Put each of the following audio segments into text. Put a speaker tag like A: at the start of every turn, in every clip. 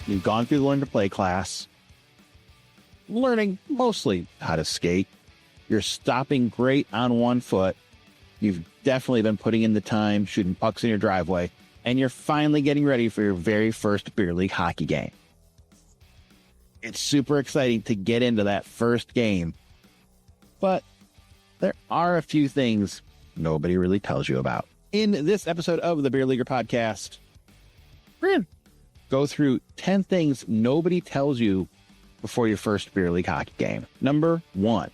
A: You've gone through the learn to play class, learning mostly how to skate. You're stopping great on one foot. You've definitely been putting in the time, shooting pucks in your driveway, and you're finally getting ready for your very first beer league hockey game. It's super exciting to get into that first game, but there are a few things nobody really tells you about. In this episode of the Beer Leaguer podcast, we're going to go through 10 things nobody tells you before your first beer league hockey game. Number 1,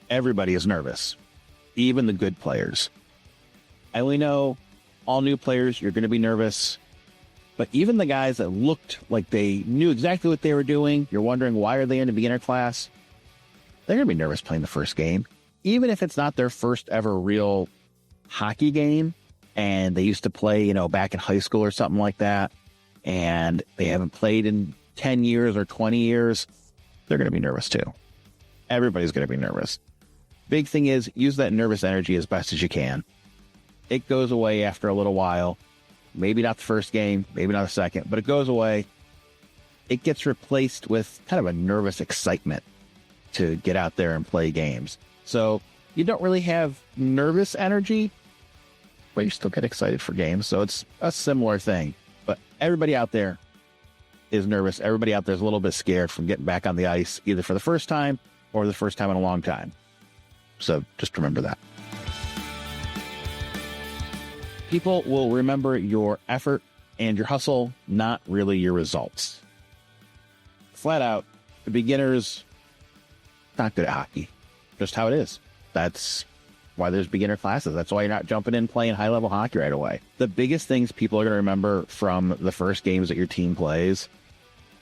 A: everybody is nervous, even the good players. I only know all new players, you're going to be nervous. But even the guys that looked like they knew exactly what they were doing, you're wondering why are they in a beginner class, they're going to be nervous playing the first game. Even if it's not their first ever real hockey game, and they used to play, back in high school or something like that, and they haven't played in 10 years or 20 years, they're going to be nervous too. Everybody's going to be nervous. Big thing is, use that nervous energy as best as you can. It goes away after a little while. Maybe not the first game, maybe not the second, but it goes away. It gets replaced with kind of a nervous excitement to get out there and play games. So you don't really have nervous energy, but you still get excited for games. So it's a similar thing. But everybody out there is nervous. Everybody out there is a little bit scared from getting back on the ice, either for the first time or the first time in a long time. So just remember that. People will remember your effort and your hustle, not really your results. Flat out, the beginners, not good at hockey. Just how it is. That's why there's beginner classes. That's why you're not jumping in playing high-level hockey right away. The biggest things people are going to remember from the first games that your team plays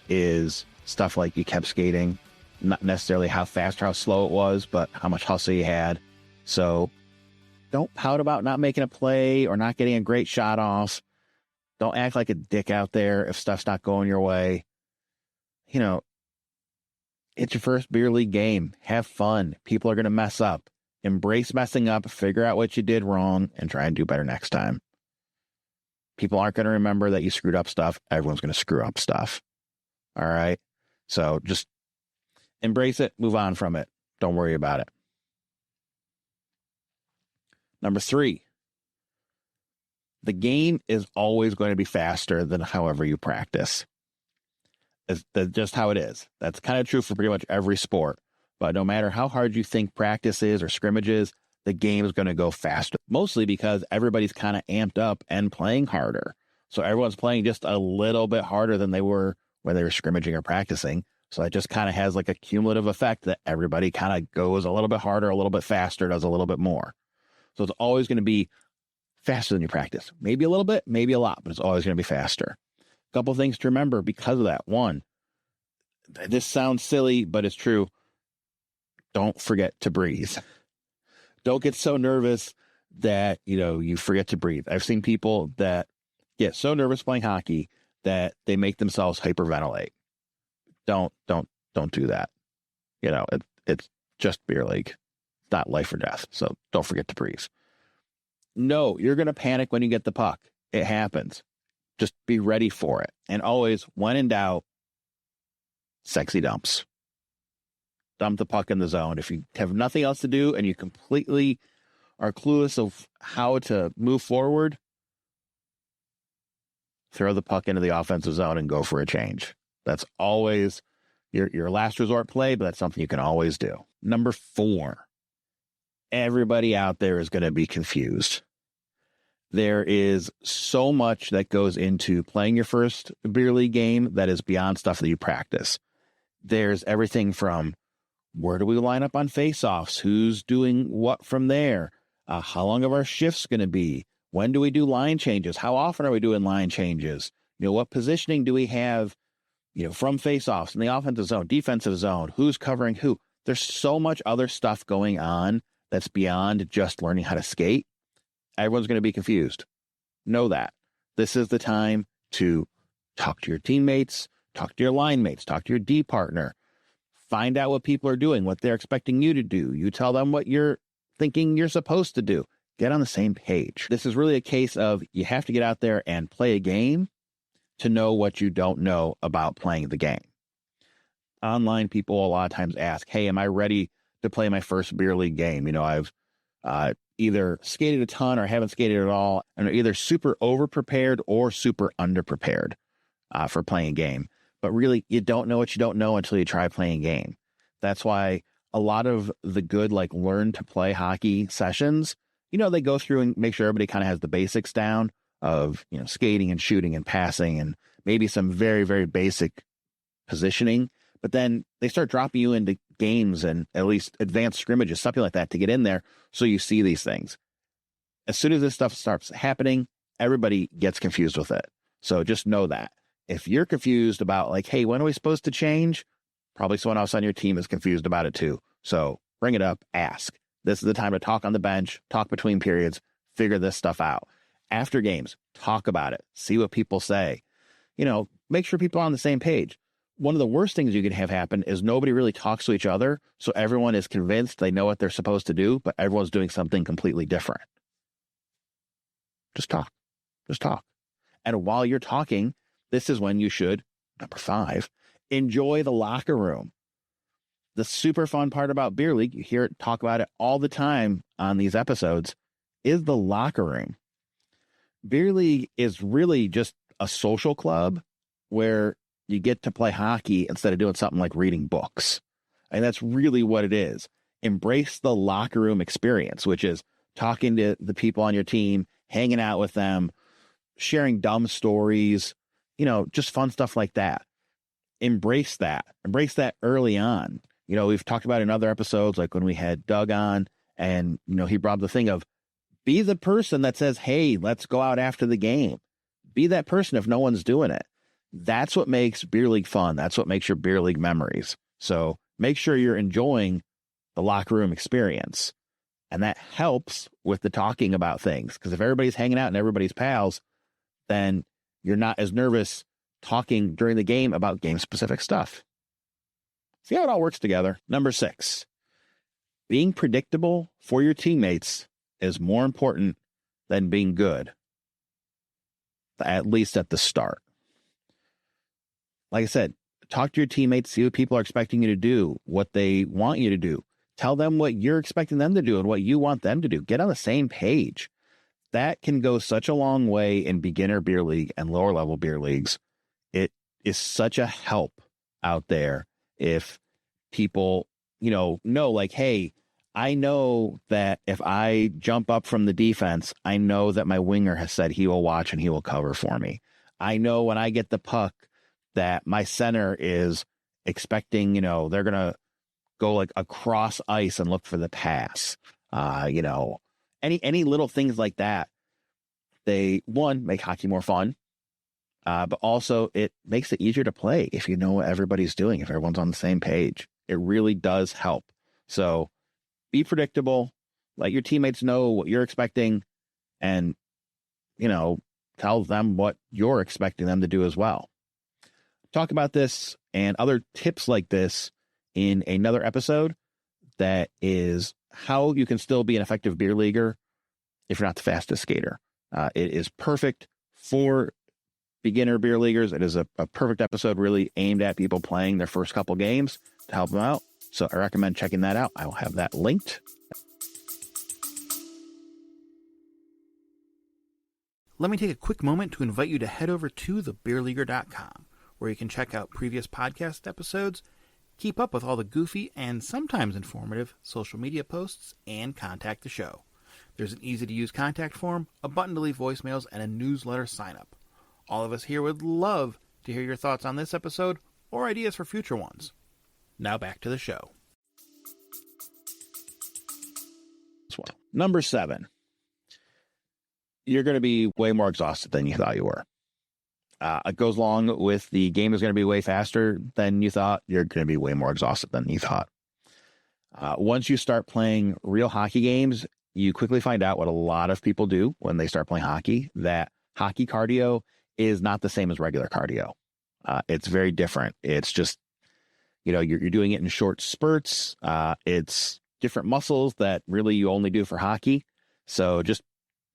A: is stuff like you kept skating, not necessarily how fast or how slow it was, but how much hustle you had. So don't pout about not making a play or not getting a great shot off. Don't act like a dick out there if stuff's not going your way. It's your first beer league game. Have fun. People are going to mess up. Embrace messing up, figure out what you did wrong, and try and do better next time. People aren't going to remember that you screwed up stuff. Everyone's going to screw up stuff. All right? So just embrace it, move on from it. Don't worry about it. Number 3, the game is always going to be faster than however you practice. That's just how it is. That's kind of true for pretty much every sport. But no matter how hard you think practice is or scrimmage is, the game is going to go faster. Mostly because everybody's kind of amped up and playing harder. So everyone's playing just a little bit harder than they were when they were scrimmaging or practicing. So it just kind of has like a cumulative effect that everybody kind of goes a little bit harder, a little bit faster, does a little bit more. So it's always going to be faster than you practice. Maybe a little bit, maybe a lot, but it's always going to be faster. A couple things to remember because of that. 1, this sounds silly, but it's true. Don't forget to breathe. Don't get so nervous that, you forget to breathe. I've seen people that get so nervous playing hockey that they make themselves hyperventilate. Don't do that. It's just beer league. It's not life or death. So don't forget to breathe. No, you're going to panic when you get the puck. It happens. Just be ready for it. And always, when in doubt, sexy dumps. Dump the puck in the zone. If you have nothing else to do and you completely are clueless of how to move forward, throw the puck into the offensive zone and go for a change. That's always your last resort play, but that's something you can always do. Number 4, everybody out there is going to be confused. There is so much that goes into playing your first beer league game that is beyond stuff that you practice. There's everything from where do we line up on face-offs? Who's doing what from there? How long are our shifts going to be? When do we do line changes? How often are we doing line changes? What positioning do we have, from face-offs in the offensive zone, defensive zone? Who's covering who? There's so much other stuff going on that's beyond just learning how to skate. Everyone's going to be confused. Know that. This is the time to talk to your teammates, talk to your line mates, talk to your D partner. Find out what people are doing, what they're expecting you to do. You tell them what you're thinking you're supposed to do. Get on the same page. This is really a case of you have to get out there and play a game to know what you don't know about playing the game. Online people a lot of times ask, hey, am I ready to play my first beer league game? I've either skated a ton or haven't skated at all, and are either super over prepared or super under prepared for playing a game. But really, you don't know what you don't know until you try playing a game. That's why a lot of the good, learn to play hockey sessions, they go through and make sure everybody kind of has the basics down of, skating and shooting and passing and maybe some very, very basic positioning. But then they start dropping you into games and at least advanced scrimmages, something like that, to get in there so you see these things. As soon as this stuff starts happening, everybody gets confused with it. So just know that. If you're confused about hey, when are we supposed to change? Probably someone else on your team is confused about it too. So bring it up, ask. This is the time to talk on the bench, talk between periods, figure this stuff out. After games, talk about it. See what people say. Make sure people are on the same page. One of the worst things you can have happen is nobody really talks to each other. So everyone is convinced they know what they're supposed to do, but everyone's doing something completely different. Just talk. Just talk. And while you're talking, this is when you should, number 5, enjoy the locker room. The super fun part about Beer League, you hear it, talk about it all the time on these episodes, is the locker room. Beer League is really just a social club where you get to play hockey instead of doing something like reading books. And that's really what it is. Embrace the locker room experience, which is talking to the people on your team, hanging out with them, sharing dumb stories, just fun stuff like that. Embrace that. Embrace that early on. We've talked about in other episodes, like when we had Doug on and, he brought up the thing of be the person that says, hey, let's go out after the game. Be that person if no one's doing it. That's what makes Beer League fun. That's what makes your Beer League memories. So make sure you're enjoying the locker room experience. And that helps with the talking about things. Because if everybody's hanging out and everybody's pals, then you're not as nervous talking during the game about game-specific stuff. See how it all works together. Number 6, being predictable for your teammates is more important than being good, at least at the start. Like I said, talk to your teammates, see what people are expecting you to do, what they want you to do. Tell them what you're expecting them to do and what you want them to do. Get on the same page. That can go such a long way in beginner beer league and lower level beer leagues. It is such a help out there if people, know hey, I know that if I jump up from the defense, I know that my winger has said he will watch and he will cover for me. I know when I get the puck that my center is expecting, they're going to go across ice and look for the pass. Any little things like that. They, one, make hockey more fun. But also it makes it easier to play if you know what everybody's doing, if everyone's on the same page. It really does help. So be predictable, let your teammates know what you're expecting, and, tell them what you're expecting them to do as well. Talk about this and other tips like this in another episode that is how you can still be an effective beer leaguer if you're not the fastest skater. It is perfect for beginner beer leaguers. It is a perfect episode really aimed at people playing their first couple games to help them out. So I recommend checking that out. I will have that linked.
B: Let me take a quick moment to invite you to head over to thebeerleaguer.com, where you can check out previous podcast episodes, keep up with all the goofy and sometimes informative social media posts, and contact the show. There's an easy-to-use contact form, a button to leave voicemails, and a newsletter sign-up. All of us here would love to hear your thoughts on this episode or ideas for future ones. Now back to the show.
A: Number 7. You're going to be way more exhausted than you thought you were. It goes along with the game is going to be way faster than you thought. You're going to be way more exhausted than you thought. Once you start playing real hockey games, you quickly find out what a lot of people do when they start playing hockey, that hockey cardio is not the same as regular cardio. It's very different. It's just, you're doing it in short spurts. It's different muscles that really you only do for hockey. So just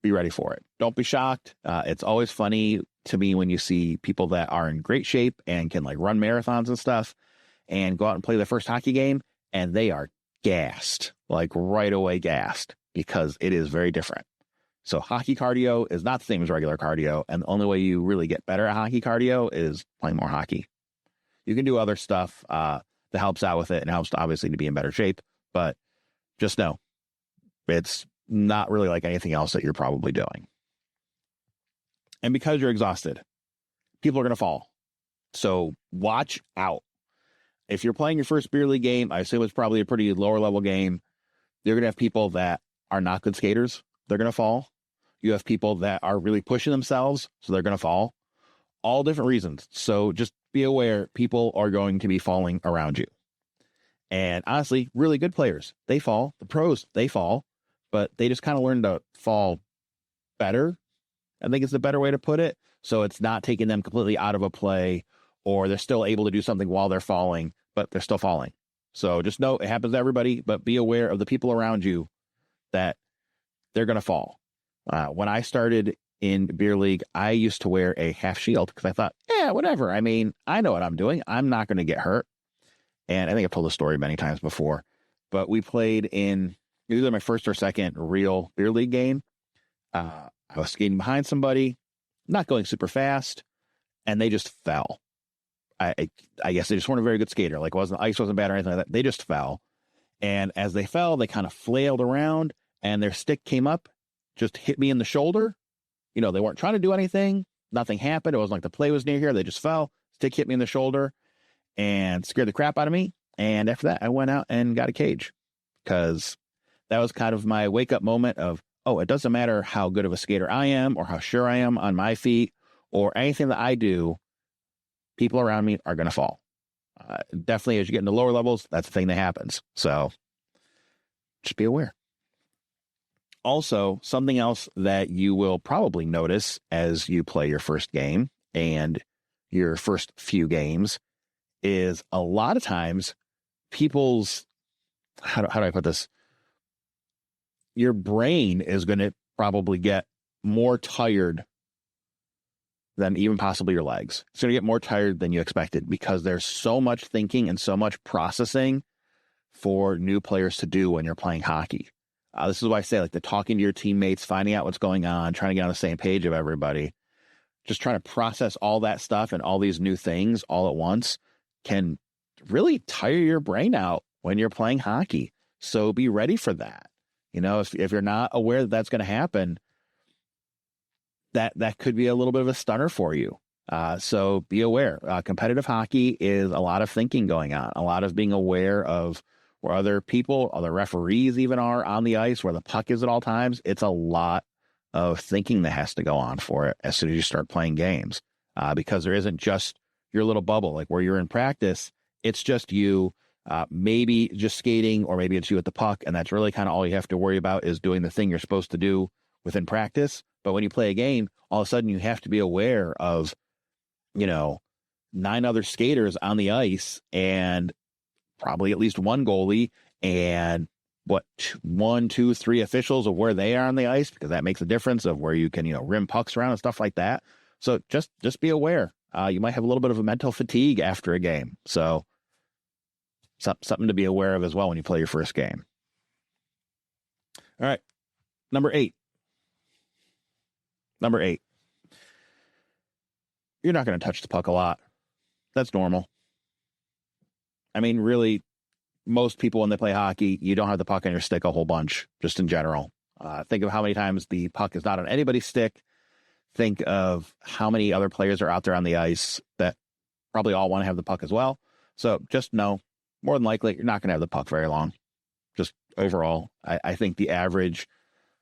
A: be ready for it. Don't be shocked. It's always funny to me when you see people that are in great shape and can like run marathons and stuff and go out and play their first hockey game, and they are gassed, like right away gassed, because it is very different. So hockey cardio is not the same as regular cardio, and the only way you really get better at hockey cardio is playing more hockey. You can do other stuff that helps out with it and helps obviously to be in better shape, but just know it's not really like anything else that you're probably doing. And because you're exhausted, people are going to fall. So watch out. If you're playing your first beer league game, I assume it's probably a pretty lower level game. You're going to have people that are not good skaters. They're going to fall. You have people that are really pushing themselves, so they're going to fall. All different reasons. So just be aware, people are going to be falling around you. And honestly, really good players, they fall. The pros, they fall, but they just kind of learn to fall better. I think it's the better way to put it. So it's not taking them completely out of a play, or they're still able to do something while they're falling, but they're still falling. So just know it happens to everybody, but be aware of the people around you that they're going to fall. When I started in beer league, I used to wear a half shield because I thought, yeah, whatever. I mean, I know what I'm doing. I'm not going to get hurt. And I think I've told the story many times before, but we played in either my first or second real beer league game. I was skating behind somebody, not going super fast, and they just fell. I guess they just weren't a very good skater. Like ice wasn't bad or anything like that. They just fell. And as they fell, they kind of flailed around and their stick came up, just hit me in the shoulder. You know, they weren't trying to do anything. Nothing happened. It wasn't like the play was near here. They just fell. Stick hit me in the shoulder and scared the crap out of me. And after that, I went out and got a cage because that was kind of my wake up moment of, oh, it doesn't matter how good of a skater I am or how sure I am on my feet or anything that I do, people around me are going to fall. Definitely as you get into lower levels, that's the thing that happens. So just be aware. Also, something else that you will probably notice as you play your first game and your first few games is a lot of times people's, how do I put this? Your brain is going to probably get more tired than even possibly your legs. It's going to get more tired than you expected because there's so much thinking and so much processing for new players to do when you're playing hockey. This is why I say, like, the talking to your teammates, finding out what's going on, trying to get on the same page of everybody, just trying to process all that stuff and all these new things all at once can really tire your brain out when you're playing hockey. So be ready for that. You know, if you're not aware that that's going to happen, that could be a little bit of a stunner for you. So be aware. Competitive hockey is a lot of thinking going on, a lot of being aware of where other people, other referees even are on the ice, where the puck is at all times. It's a lot of thinking that has to go on for it as soon as you start playing games, because there isn't just your little bubble, like where you're in practice. It's just you, maybe just skating, or maybe it's you at the puck. And that's really kind of all you have to worry about is doing the thing you're supposed to do within practice. But when you play a game, all of a sudden you have to be aware of, 9 other skaters on the ice and probably at least one goalie and 1, 2, 3 officials of where they are on the ice, because that makes a difference of where you can, rim pucks around and stuff like that. So just be aware. You might have a little bit of a mental fatigue after a game. So something to be aware of as well when you play your first game. All right. Number 8. You're not going to touch the puck a lot. That's normal. I mean, really, most people when they play hockey, you don't have the puck on your stick a whole bunch, just in general. Think of how many times the puck is not on anybody's stick. Think of how many other players are out there on the ice that probably all want to have the puck as well. So just know, more than likely, you're not going to have the puck very long. Just overall, I think the average,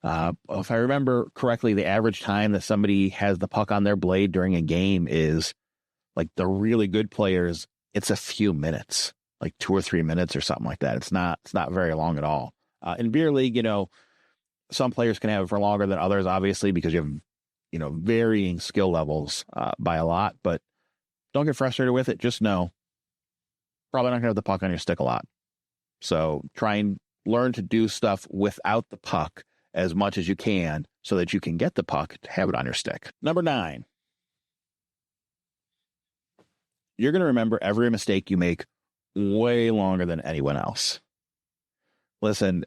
A: if I remember correctly, the average time that somebody has the puck on their blade during a game is, like, the really good players, it's a few minutes, like 2 or 3 minutes or something like that. It's not very long at all. In beer league, some players can have it for longer than others, obviously, because you have, varying skill levels by a lot, but don't get frustrated with it. Just know, probably not going to have the puck on your stick a lot. So try and learn to do stuff without the puck as much as you can so that you can get the puck to have it on your stick. Number 9, you're going to remember every mistake you make way longer than anyone else. Listen,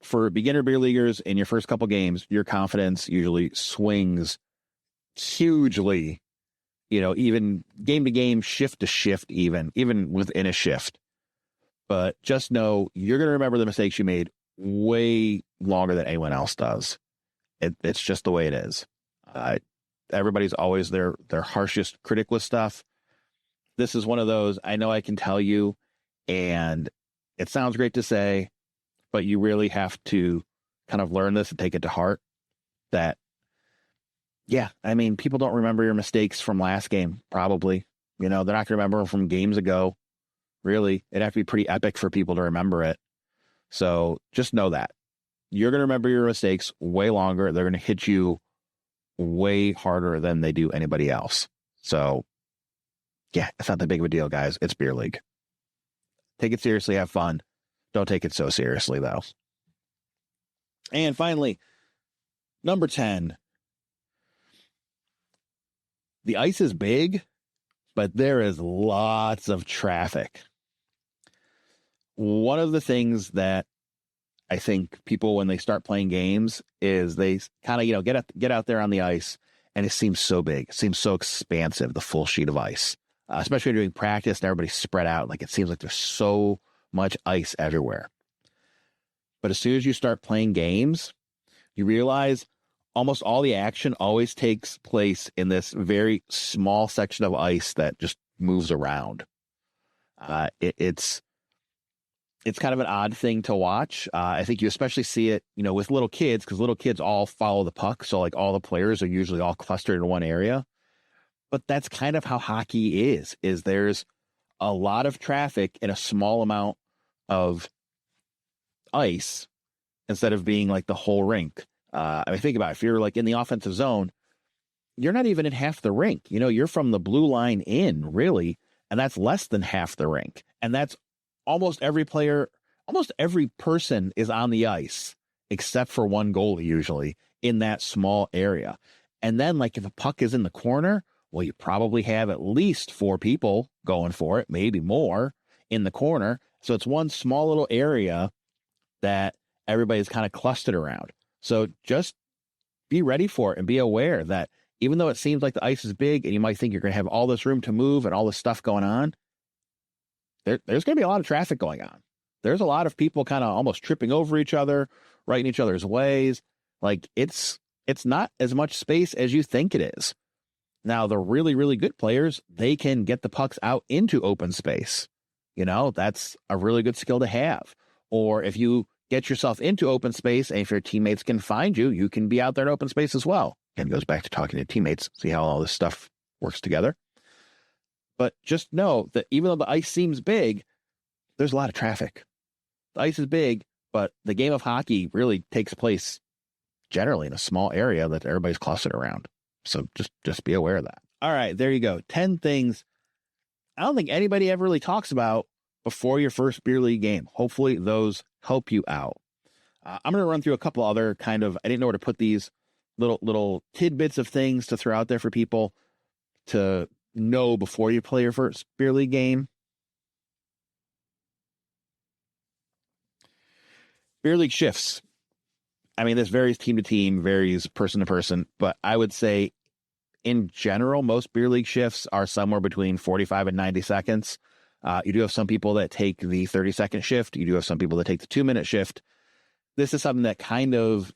A: for beginner beer leaguers in your first couple games, your confidence usually swings hugely, even game to game, shift to shift, even within a shift. But just know you're going to remember the mistakes you made way longer than anyone else does. It's just the way it is. Everybody's always their harshest critic with stuff. This is one of those, I know I can tell you, and it sounds great to say, but you really have to kind of learn this and take it to heart that, people don't remember your mistakes from last game, probably. They're not going to remember them from games ago. Really, it'd have to be pretty epic for people to remember it. So just know that. You're going to remember your mistakes way longer. They're going to hit you way harder than they do anybody else. So, it's not that big of a deal, guys. It's beer league. Take it seriously. Have fun. Don't take it so seriously, though. And finally, number 10. The ice is big, but there is lots of traffic. One of the things that I think people, when they start playing games, is they kind of, get out there on the ice, and it seems so big. It seems so expansive, the full sheet of ice. Especially when you're doing practice and everybody's spread out. Like, it seems like there's so much ice everywhere. But as soon as you start playing games, you realize almost all the action always takes place in this very small section of ice that just moves around. It's kind of an odd thing to watch. I think you especially see it, with little kids, because little kids all follow the puck. So like all the players are usually all clustered in one area. But that's kind of how hockey is there's a lot of traffic in a small amount of ice instead of being like the whole rink. Think about it. If you're like in the offensive zone, you're not even in half the rink. You're from the blue line in, really, and that's less than half the rink. And that's almost every player, almost every person is on the ice, except for one goalie usually, in that small area. And then, like, if a puck is in the corner, well, you probably have at least 4 people going for it, maybe more, in the corner. So it's one small little area that everybody's kind of clustered around. So just be ready for it and be aware that even though it seems like the ice is big and you might think you're going to have all this room to move and all this stuff going on, there's going to be a lot of traffic going on. There's a lot of people kind of almost tripping over each other, right in each other's ways. Like, it's not as much space as you think it is. Now, the really, really good players, they can get the pucks out into open space. That's a really good skill to have. Or if you get yourself into open space, and if your teammates can find you, you can be out there in open space as well. Again, goes back to talking to teammates, see how all this stuff works together. But just know that even though the ice seems big, there's a lot of traffic. The ice is big, but the game of hockey really takes place generally in a small area that everybody's clustered around. So just be aware of that. All right, there you go. 10 things I don't think anybody ever really talks about before your first beer league game. Hopefully those help you out. I'm going to run through a couple other I didn't know where to put these little tidbits of things to throw out there for people to know before you play your first beer league game. Beer league shifts. This varies team to team, varies person to person, but I would say in general, most beer league shifts are somewhere between 45 and 90 seconds. You do have some people that take the 30-second shift. You do have some people that take the 2-minute shift. This is something that kind of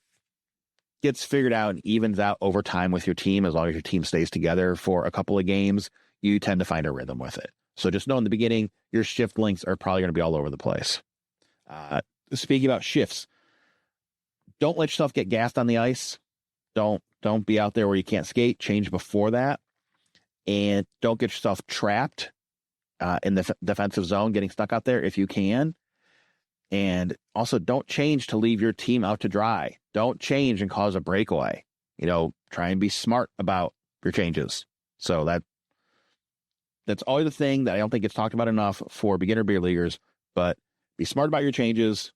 A: gets figured out and evens out over time with your team. As long as your team stays together for a couple of games, you tend to find a rhythm with it. So just know in the beginning, your shift lengths are probably going to be all over the place. Speaking about shifts, don't let yourself get gassed on the ice. Don't be out there where you can't skate. Change before that. And don't get yourself trapped in the defensive zone, getting stuck out there if you can. And also don't change to leave your team out to dry. Don't change and cause a breakaway. Try and be smart about your changes. So that's always the thing that I don't think gets talked about enough for beginner beer leaguers, but be smart about your changes.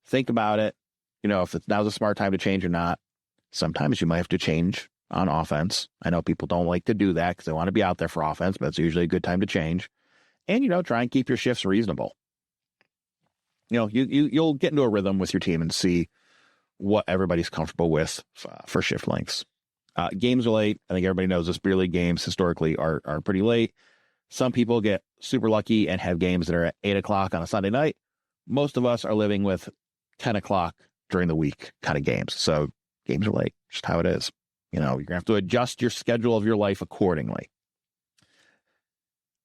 A: Think about it. if now's a smart time to change or not. Sometimes you might have to change on offense. I know people don't like to do that because they want to be out there for offense, but it's usually a good time to change. And, try and keep your shifts reasonable. You'll get into a rhythm with your team and see what everybody's comfortable with for shift lengths. Games are late. I think everybody knows this. Beer league games historically are pretty late. Some people get super lucky and have games that are at 8 o'clock on a Sunday night. Most of us are living with 10 o'clock during the week kind of games. So games are late, just how it is. You're going to have to adjust your schedule of your life accordingly.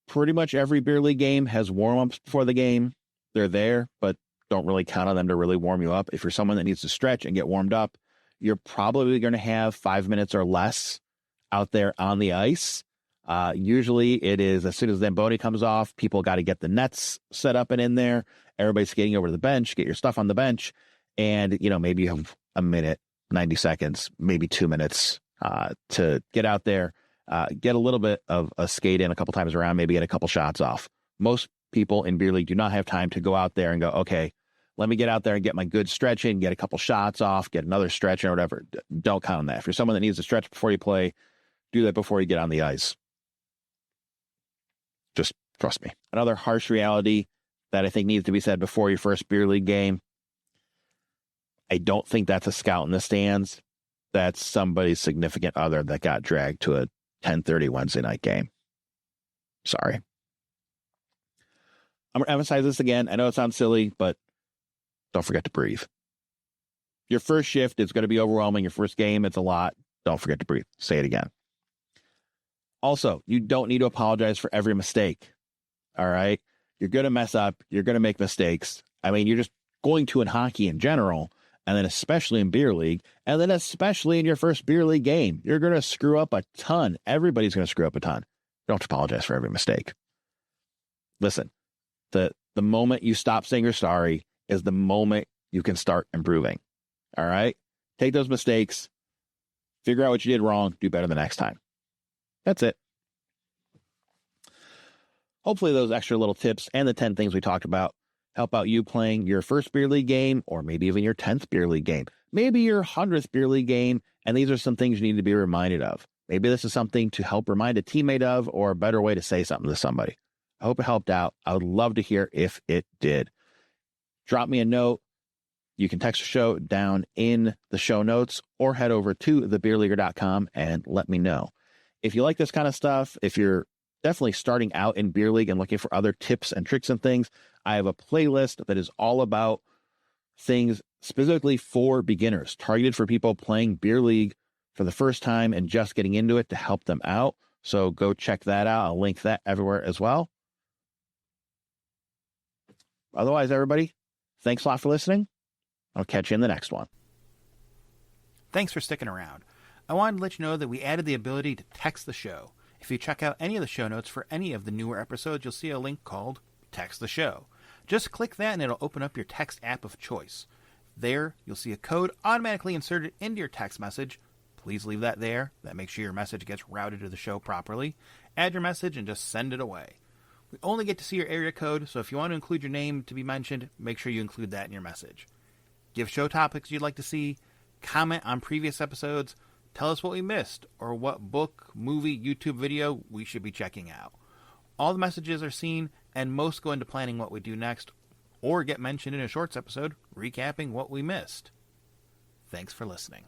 A: Pretty much every beer league game has warm-ups before the game. They're there, but don't really count on them to really warm you up. If you're someone that needs to stretch and get warmed up, you're probably going to have 5 minutes or less out there on the ice. Usually it is as soon as Zamboni comes off, people got to get the nets set up and in there. Everybody's skating over to the bench, get your stuff on the bench. And, maybe you have a minute, 90 seconds, maybe 2 minutes to get out there, get a little bit of a skate in a couple times around, maybe get a couple shots off. Most people in beer league do not have time to go out there and go, okay, let me get out there and get my good stretch in, get a couple shots off, get another stretch or whatever. Don't count on that. If you're someone that needs to stretch before you play, do that before you get on the ice. Just trust me. Another harsh reality that I think needs to be said before your first beer league game. I don't think that's a scout in the stands. That's somebody's significant other that got dragged to a 10:30 Wednesday night game. Sorry. I'm going to emphasize this again. I know it sounds silly, but don't forget to breathe. Your first shift is going to be overwhelming. Your first game, it's a lot. Don't forget to breathe. Say it again. Also, you don't need to apologize for every mistake. All right? You're going to mess up. You're going to make mistakes. I mean, you're just going to in hockey in general, and then especially in beer league, and then especially in your first beer league game. You're going to screw up a ton. Everybody's going to screw up a ton. Don't apologize for every mistake. Listen, the moment you stop saying you're sorry is the moment you can start improving. All right? Take those mistakes, figure out what you did wrong, do better the next time. That's it. Hopefully those extra little tips and the 10 things we talked about help out you playing your first beer league game, or maybe even your 10th beer league game, maybe your 100th beer league game. And these are some things you need to be reminded of. Maybe this is something to help remind a teammate of, or a better way to say something to somebody. I hope it helped out. I would love to hear if it did. Drop me a note. You can text the show down in the show notes, or head over to thebeerleaguer.com and let me know. If you like this kind of stuff, if you're definitely starting out in beer league and looking for other tips and tricks and things, I have a playlist that is all about things specifically for beginners, targeted for people playing beer league for the first time and just getting into it to help them out. So go check that out. I'll link that everywhere as well. Otherwise, everybody, thanks a lot for listening. I'll catch you in the next one.
B: Thanks for sticking around. I wanted to let you know that we added the ability to text the show. If you check out any of the show notes for any of the newer episodes, you'll see a link called Text the Show. Just click that and it'll open up your text app of choice. There, you'll see a code automatically inserted into your text message. Please leave that there. That makes sure your message gets routed to the show properly. Add your message and just send it away. We only get to see your area code, so if you want to include your name to be mentioned, make sure you include that in your message. Give show topics you'd like to see, comment on previous episodes, tell us what we missed, or what book, movie, YouTube video we should be checking out. All the messages are seen, and most go into planning what we do next, or get mentioned in a shorts episode recapping what we missed. Thanks for listening.